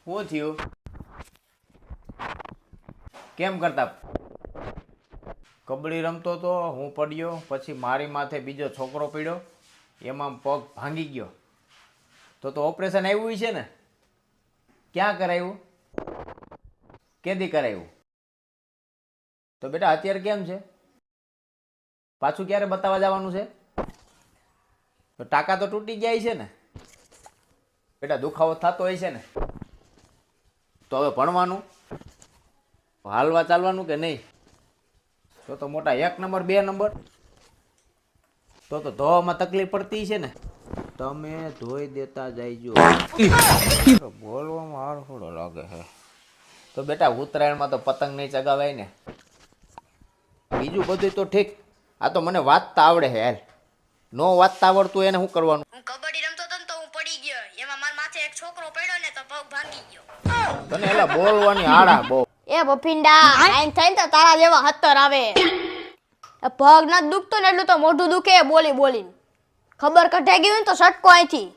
શું થયું? કેમ કરતા? કબડ્ડી રમતો તો હું પડ્યો, પછી મારી માથે બીજો છોકરો પડ્યો, એમાં પગ ભાંગી ગયો. તો ઓપરેશન આવ્યું છે ને? ક્યાં કરાવ્યું? કેદી કરાવ્યું? તો બેટા અત્યારે કેમ છે? પાછું ક્યારે બતાવવા જવાનું છે? તો ટાંકા તો તૂટી ગયા છે ને? બેટા દુખાવો થતો હોય છે ને? તો હવે ભણવાનું, હાલવા ચાલવાનું કે નહીં? તો મોટા 1 નંબર 2 નંબર. તો ધોવામાં તકલીફ પડતી છે ને? તમે ધોઈ દેતા જાયજો. બોલવામાં હારો લાગે છે. તો બેટા ઉત્તરાયણમાં તો પતંગ નહીં ચગાવાય ને. બીજું બધું તો ઠીક, આ તો મને વાંચતા આવડે છે. યાર નો વાંચતા આવડતું એને શું કરવાનું? હું કબડ્ડી રમતો હતો ને તો હું પડી ગયો. એમાં મારા માથે એક છોકરો પડ્યો ને તો પગ ભાંગી ગયો. તને એલા બોલવાની આડા બહુ. એ બફિંડા આઈન થઈને તો તારા જેવા 70 આવે. પગ ન દુખતો ને એટલું તો મોઢું દુખે બોલી બોલીને. ખબર કઢાઈ ગઈ ને તો સટકો અહીંથી.